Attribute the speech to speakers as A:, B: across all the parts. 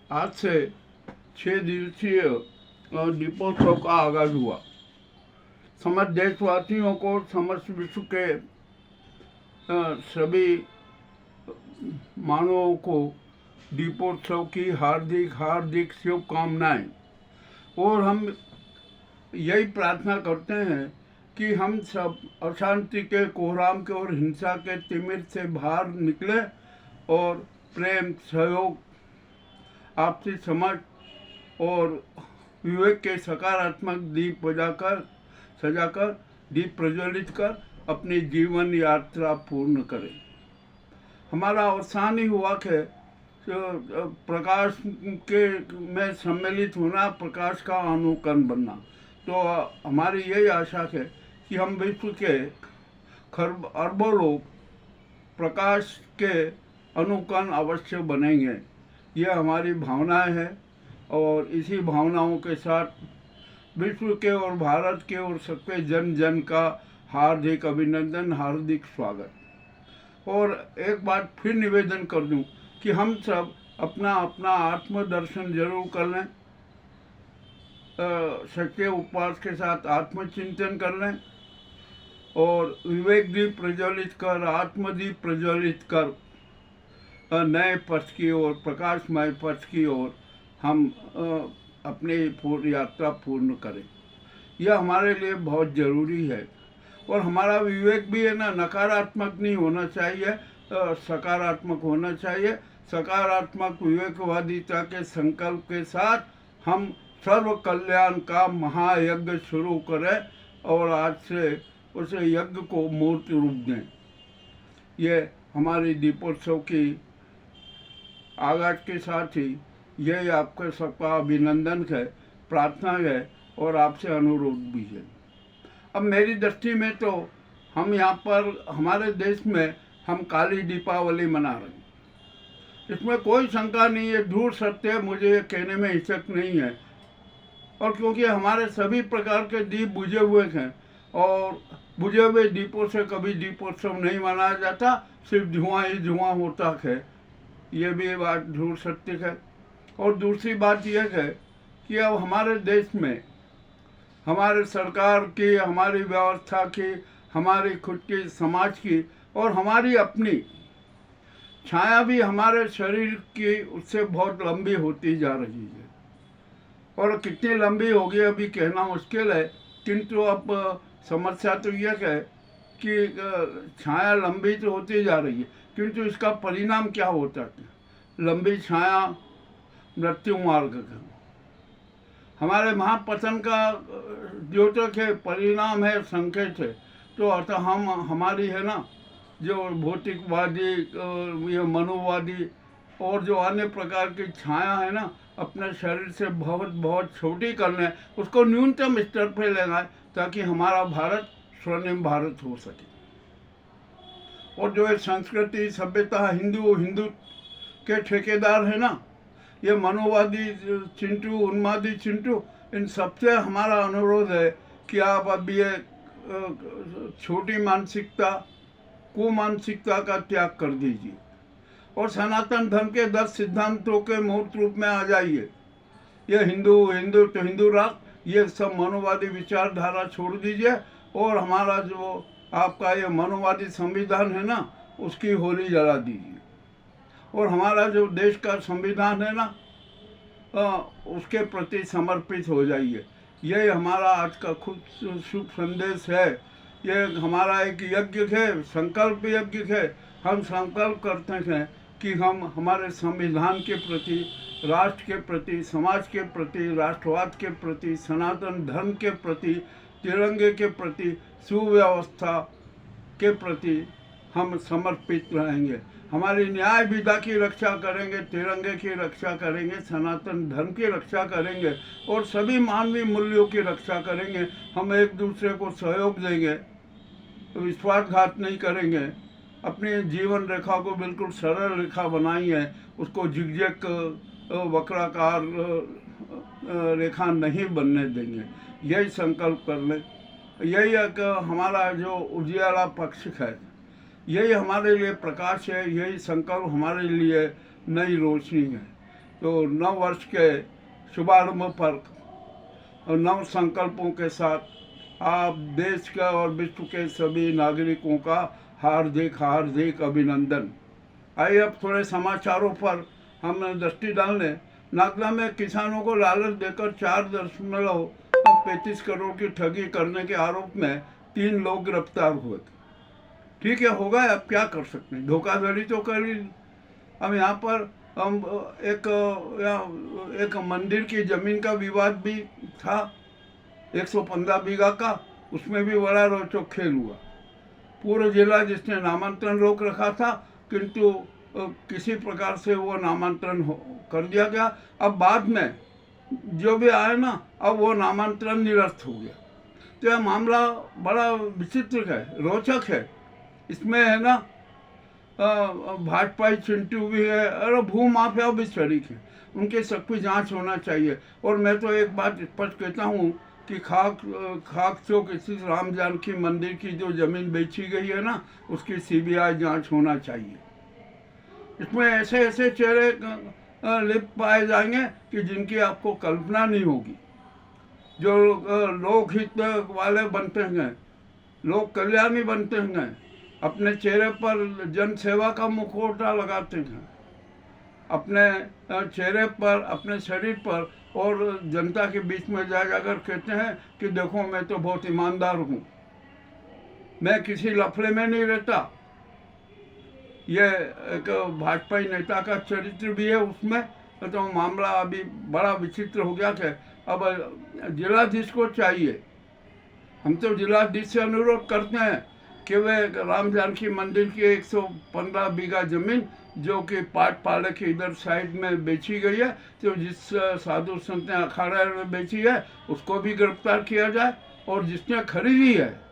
A: आज से 6 दिवसीय दीपोत्सव का आगाज हुआ। समस्त देशवासियों को, समस्त विश्व के सभी मानवों को दीपोत्सव की हार्दिक हार्दिक शुभकामनाएं। और हम यही प्रार्थना करते हैं कि हम सब अशांति के, कोहराम के और हिंसा के तिमिर से बाहर निकले और प्रेम, सहयोग, आपसी समझ और विवेक के सकारात्मक दीप सजाकर दीप प्रज्वलित कर अपनी जीवन यात्रा पूर्ण करें। हमारा अवसान ही हुआ कि प्रकाश के में सम्मिलित होना, प्रकाश का अनुकरण बनना। तो हमारी यही आशा है कि हम विश्व के अरबों लोग प्रकाश के अनुकरण अवश्य बनेंगे। यह हमारी भावनाएं है और इसी भावनाओं के साथ विश्व के और भारत के और सबके जन जन का हार्दिक अभिनंदन, हार्दिक स्वागत। और एक बात फिर निवेदन कर दूं कि हम सब अपना अपना आत्मदर्शन जरूर कर लें, सच्चे उपवास के साथ आत्मचिंतन कर लें और विवेक दीप प्रज्वलित कर, आत्मदीप प्रज्वलित कर नए पथ की ओर, प्रकाशमय पथ की ओर हम अपनी यात्रा पूर्ण करें। यह हमारे लिए बहुत ज़रूरी है। और हमारा विवेक भी है ना, नकारात्मक नहीं होना चाहिए, सकारात्मक होना चाहिए। सकारात्मक विवेकवादिता के संकल्प के साथ हम सर्व कल्याण का महायज्ञ शुरू करें और आज से उस यज्ञ को मूर्त रूप दें। ये हमारी दीपोत्सव की आगाज के साथ ही यही आपके सबका अभिनंदन है, प्रार्थना है और आपसे अनुरोध भी है। अब मेरी दृष्टि में तो हम यहाँ पर हमारे देश में हम काली दीपावली मना रहे हैं, इसमें कोई शंका नहीं है, धूल सत्य है, मुझे ये कहने में हिचक नहीं है। और क्योंकि हमारे सभी प्रकार के दीप बुझे हुए हैं और बुझे हुए दीपों से कभी दीपोत्सव नहीं मनाया जाता, सिर्फ धुआं ही धुआं होता है, ये भी बात धूल सत्य है। और दूसरी बात यह है कि अब हमारे देश में हमारे सरकार की, हमारी व्यवस्था की, हमारी खुद की समाज की और हमारी अपनी छाया भी हमारे शरीर की उससे बहुत लंबी होती जा रही है। और कितनी लंबी होगी अभी कहना मुश्किल है, किंतु अब समस्या तो यह है कि छाया लंबी तो होती जा रही है, किंतु इसका परिणाम क्या होता है? लंबी छाया मृत्यु मार्ग का, हमारे महापतन का द्योतक है, परिणाम है, संकेत है। तो अतः हम हमारी है ना जो भौतिकवादी, ये मनोवादी और जो अन्य प्रकार की छाया है ना, अपने शरीर से बहुत बहुत छोटी करने, उसको न्यूनतम स्तर पर लगाए ताकि हमारा भारत स्वर्णिम भारत हो सके। और जो है संस्कृति, सभ्यता, हिंदू के ठेकेदार है ना, ये मनोवादी चिंटू, उन्मादी चिंटू, इन सबसे हमारा अनुरोध है कि आप अब ये छोटी मानसिकता, कुमानसिकता का त्याग कर दीजिए और सनातन धर्म के 10 सिद्धांतों के मूर्त रूप में आ जाइए। ये हिंदू तो हिंदू राष्ट्र, ये सब मनोवादी विचारधारा छोड़ दीजिए और हमारा जो आपका ये मनोवादी संविधान है ना, उसकी होली जला दीजिए। और हमारा जो देश का संविधान है ना, उसके प्रति समर्पित हो जाइए। यही हमारा आज का खुद शुभ संदेश है। ये हमारा एक यज्ञ है, संकल्प यज्ञ है। हम संकल्प करते हैं कि हम हमारे संविधान के प्रति, राष्ट्र के प्रति, समाज के प्रति, राष्ट्रवाद के प्रति, सनातन धर्म के प्रति, तिरंगे के प्रति, सुव्यवस्था के प्रति हम समर्पित रहेंगे। हमारी न्याय विधा की रक्षा करेंगे, तिरंगे की रक्षा करेंगे, सनातन धर्म की रक्षा करेंगे और सभी मानवीय मूल्यों की रक्षा करेंगे। हम एक दूसरे को सहयोग देंगे, विश्वासघात नहीं करेंगे, अपनी जीवन रेखा को बिल्कुल सरल रेखा बनाई है, उसको झिकझक वक्राकार रेखा नहीं बनने देंगे। यही संकल्प कर लें। यही एक हमारा जो उजियारा पक्ष है, यही हमारे लिए प्रकाश है। यही संकल्प हमारे लिए नई रोशनी है। तो नव वर्ष के शुभारंभ पर और नव संकल्पों के साथ आप देश का और विश्व के सभी नागरिकों का हार्दिक हार्दिक अभिनंदन। आइए अब थोड़े समाचारों पर हम दृष्टि डालने। नागदा में किसानों को लालच देकर 4.35 करोड़ की ठगी करने के आरोप में 3 लोग गिरफ्तार हुए थे। ठीक है, हो गए, अब क्या कर सकते हैं, धोखाधड़ी तो कर ही। अब यहाँ पर हम एक मंदिर की जमीन का विवाद भी था, 115 बीघा का, उसमें भी बड़ा रोचक खेल हुआ। पूरा जिला जिसने नामांतरण रोक रखा था, किंतु किसी प्रकार से वो नामांतरण कर दिया गया। अब बाद में जो भी आए ना, अब वो नामांतरण निरस्त हो गया। तो यह मामला बड़ा विचित्र है, रोचक है। इसमें है ना भाजपाई चिंटू भी है और भू माफिया भी शरीक है। उनके सब की जांच होना चाहिए। और मैं तो एक बात स्पष्ट कहता हूँ कि खाक चौक स्थित राम जानकी मंदिर की जो जमीन बेची गई है ना, उसकी सीबीआई जांच होना चाहिए। इसमें ऐसे ऐसे चेहरे लिप पाए जाएंगे कि जिनकी आपको कल्पना नहीं होगी। जो लोक हित वाले बनते हैं, लोक कल्याणी बनते हैं, अपने चेहरे पर जन सेवा का मुखौटा लगाते हैं, अपने चेहरे पर, अपने शरीर पर, और जनता के बीच में जा जाकर कहते हैं कि देखो मैं तो बहुत ईमानदार हूँ, मैं किसी लफड़े में नहीं रहता। ये एक भाजपाई नेता का चरित्र भी है उसमें। तो मामला अभी बड़ा विचित्र हो गया था। अब जिलाधीश को चाहिए, हम तो जिलाधीश से अनुरोध करते हैं कि वे राम जानकी मंदिर की 115 बीघा जमीन जो कि पाट पाले के इधर साइड में बेची गई है, तो जिस साधु संत ने अखाड़ा में बेची है उसको भी गिरफ्तार किया जाए, और जिसने खरीदी है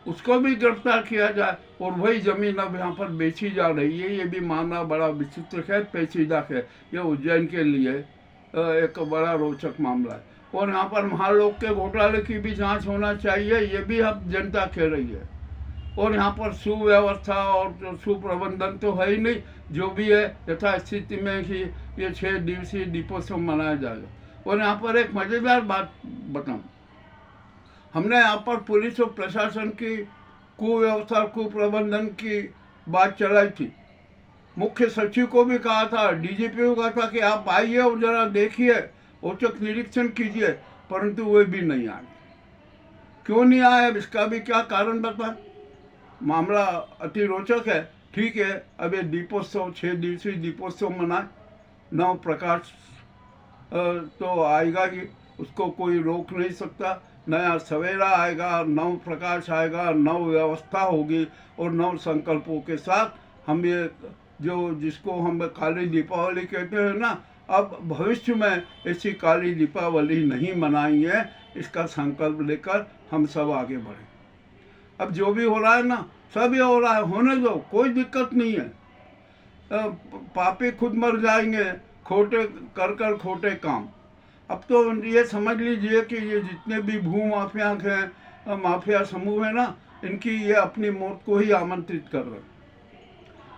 A: उसको भी गिरफ्तार किया जाए। और वही जमीन अब यहाँ पर बेची जा रही है। ये भी मामला बड़ा विचित्र है, पेचीदा है। ये उज्जैन के लिए एक बड़ा रोचक मामला है। और यहाँ पर महालोक के घोटाले की भी जांच होना चाहिए, ये भी अब जनता कह रही है। और यहाँ पर सुव्यवस्था और सुप्रबंधन तो है ही नहीं। जो भी है यथास्थिति में ही ये 6 दिवसीय दीपोत्सव मनाया जाएगा। और यहाँ पर एक मज़ेदार बात बताऊँ, हमने यहाँ पर पुलिस और प्रशासन की कुव्यवस्था कुप्रबंधन की बात चलाई थी। मुख्य सचिव को भी कहा था, डीजीपी को कहा था कि आप आइए और जरा देखिए, औचक निरीक्षण कीजिए, परंतु वे भी नहीं आए। क्यों नहीं आए, इसका भी क्या कारण बताएं। मामला अति रोचक है। ठीक है, अब ये दीपोत्सव 6 दिवसीय दीपोत्सव मनाए, नव प्रकाश तो आएगा ही, उसको कोई रोक नहीं सकता। नया सवेरा आएगा, नव प्रकाश आएगा, नव व्यवस्था होगी, और नव संकल्पों के साथ हम ये जो जिसको हम काली दीपावली कहते हैं ना, अब भविष्य में ऐसी काली दीपावली नहीं मनाएंगे, इसका संकल्प लेकर हम सब आगे बढ़ें। अब जो भी हो रहा है ना, सब ये हो रहा है, होने दो, कोई दिक्कत नहीं है। पापी खुद मर जाएंगे खोटे कर खोटे काम। अब तो ये समझ लीजिए कि ये जितने भी भू माफिया हैं, माफिया समूह है ना, इनकी ये अपनी मौत को ही आमंत्रित कर रहे हैं।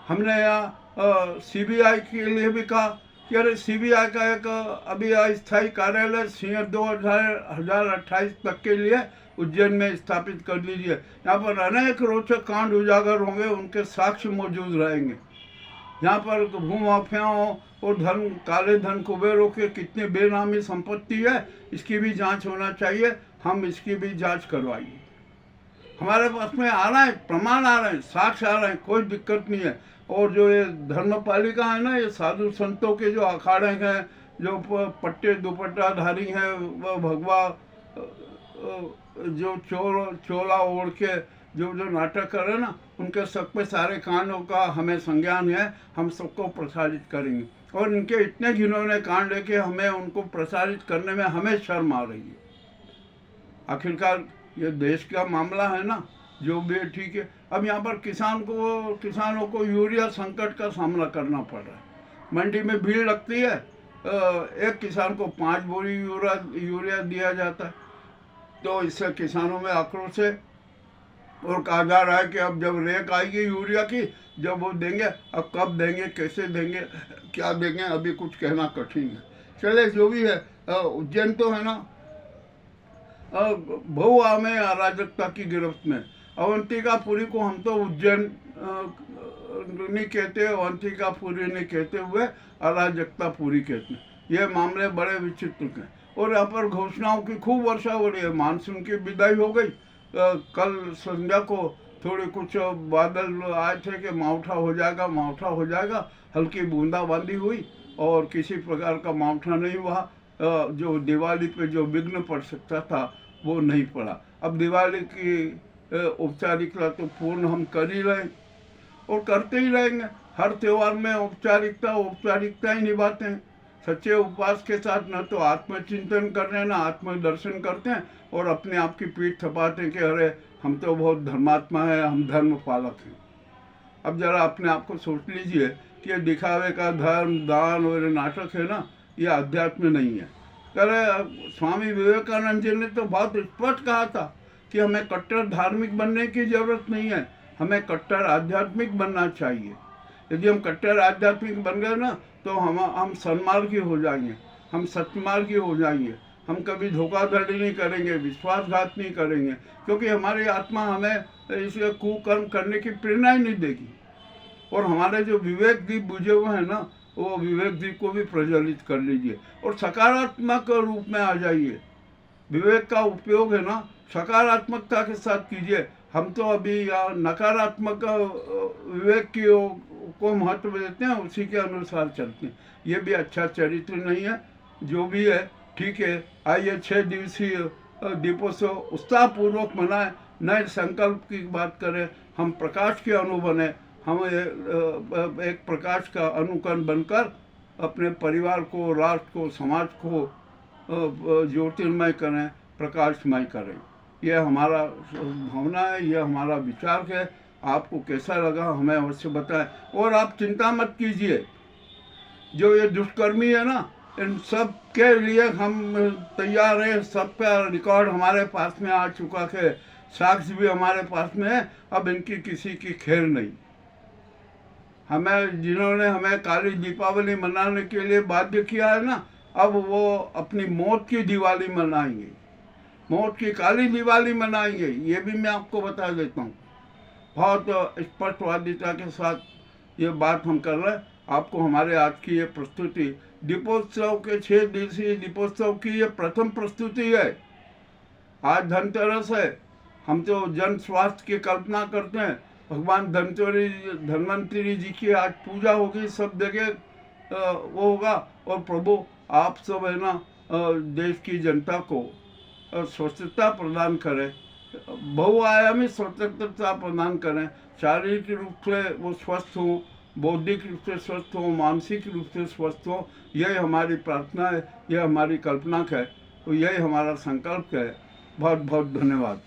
A: हमने यहाँ सीबीआई के लिए भी कहा कि अरे सीबीआई का एक अभी अस्थायी कार्यालय सिंह 2028 तक के लिए उज्जैन में स्थापित कर लीजिए। यहाँ पर अनेक रोचक कांड उजागर होंगे, उनके साक्ष्य मौजूद रहेंगे। यहाँ पर भू माफियाओं और काले धन कुबेरों के कितने बेनामी संपत्ति है, इसकी भी जांच होना चाहिए। हम इसकी भी जांच करवाइए। हमारे पास में आ रहा है, प्रमाण आ रहे हैं, साक्ष्य आ रहे हैं, कोई दिक्कत नहीं है। और जो ये धर्मपालिका है ना, ये साधु संतों के जो अखाड़े हैं, जो पट्टे दुपट्टाधारी हैं, वह भगवा जो चोला ओढ़ के जो नाटक कर रहे हैं ना, उनके सब पे सारे कांडों का हमें संज्ञान है, हम सबको प्रसारित करेंगे। और इनके इतने घिनौने कांड है कि हमें उनको प्रसारित करने में हमें शर्म आ रही है। आखिरकार ये देश का मामला है ना, जो भी है ठीक है। अब यहाँ पर किसानों को यूरिया संकट का सामना करना पड़ रहा है। मंडी में भीड़ लगती है, एक किसान को 5 बोरी यूरिया दिया जाता है। तो इससे किसानों में आक्रोश है। और कहा जा रहा है कि अब जब रेक आएगी यूरिया की, जब वो देंगे, अब कब देंगे, कैसे देंगे, क्या देंगे, अभी कुछ कहना कठिन है। चले, जो भी है, उज्जैन तो है ना बहुआ में अराजकता की गिरफ्त में। अवंतिकापुरी को हम तो उज्जैन नहीं कहते, अवंतिकापुरी नहीं कहते हुए अराजकतापुरी कहते हैं। ये मामले बड़े विचित्र हैं। और यहाँ पर घोषणाओं की खूब वर्षा हो रही है। मानसून की विदाई हो गई। कल संध्या को थोड़े कुछ बादल आए थे कि मावठा हो जाएगा, मावठा हो जाएगा। हल्की बूंदाबांदी हुई और किसी प्रकार का मावठा नहीं हुआ। जो दिवाली पे जो विघ्न पड़ सकता था वो नहीं पड़ा। अब दिवाली की औपचारिकता तो पूर्ण हम कर ही रहे और करते ही रहेंगे। हर त्यौहार में औपचारिकता ही निभाते हैं। सच्चे उपवास के साथ न तो आत्मचिंतन कर रहे हैं, ना आत्मदर्शन करते हैं और अपने आप की पीठ थपाते हैं कि अरे हम तो बहुत धर्मात्मा है, हम धर्म पालक हैं। अब जरा अपने आप को सोच लीजिए कि ये दिखावे का धर्म, दान और नाटक है ना, ये अध्यात्म नहीं है। अरे स्वामी विवेकानंद जी ने तो बहुत स्पष्ट कहा था कि हमें कट्टर धार्मिक बनने की जरूरत नहीं है, हमें कट्टर आध्यात्मिक बनना चाहिए। यदि हम कट्टर आध्यात्मिक बन गए ना तो हम सन्मार्गी हो जाएंगे, हम सत्यमार्गी हो जाएंगे। हम कभी धोखाधड़ी नहीं करेंगे, विश्वासघात नहीं करेंगे, क्योंकि हमारी आत्मा हमें इसे कुकर्म करने की प्रेरणा ही नहीं देगी। और हमारे जो विवेक दीप बुझे हुए हैं ना, वो विवेक दीप को भी प्रज्वलित कर लीजिए और सकारात्मक रूप में आ जाइए। विवेक का उपयोग है ना सकारात्मकता के साथ कीजिए। हम तो अभी नकारात्मक विवेक को महत्व देते हैं, उसी के अनुसार चलते हैं। ये भी अच्छा चरित्र नहीं है। जो भी है ठीक है। आइए 6 दिवसीय दीपोत्सव उत्साहपूर्वक मनाएं, नए संकल्प की बात करें, हम प्रकाश के अणु बने, हम एक प्रकाश का अनुकरण बनकर अपने परिवार को, राष्ट्र को, समाज को ज्योतिर्मय करें, प्रकाशमय करें। यह हमारा भावना है, यह हमारा विचार है। आपको कैसा लगा हमें अवश्य बताएं। और आप चिंता मत कीजिए, जो ये दुष्कर्मी है ना, इन सब के लिए हम तैयार हैं। सबका रिकॉर्ड हमारे पास में आ चुका है, साक्ष्य भी हमारे पास में है। अब इनकी किसी की खैर नहीं। जिन्होंने हमें काली दीपावली मनाने के लिए बाध्य किया है ना, अब वो अपनी मौत की दिवाली मनाएंगे, मौत की काली दिवाली मनाएंगे। ये भी मैं आपको बता देता हूँ। बहुत स्पष्टवादिता के साथ ये बात हम कर रहे हैं। आपको हमारे आज की ये प्रस्तुति, दीपोत्सव के 6 दिवसीय दीपोत्सव की ये प्रथम प्रस्तुति है। आज धनतेरस है। हम तो जन स्वास्थ्य की कल्पना करते हैं। भगवान धन्वंतरी जी की आज पूजा होगी, सब जगह वो होगा। और प्रभु आप सब है ना देश की जनता को स्वच्छता प्रदान करें, बहुआयामी स्वतंत्रता प्रदान करें। शारीरिक रूप से वो स्वस्थ हों, बौद्धिक रूप से स्वस्थ हों, मानसिक रूप से स्वस्थ हों। यही हमारी प्रार्थना है, यह हमारी कल्पना है और यही हमारा संकल्प है। बहुत बहुत धन्यवाद।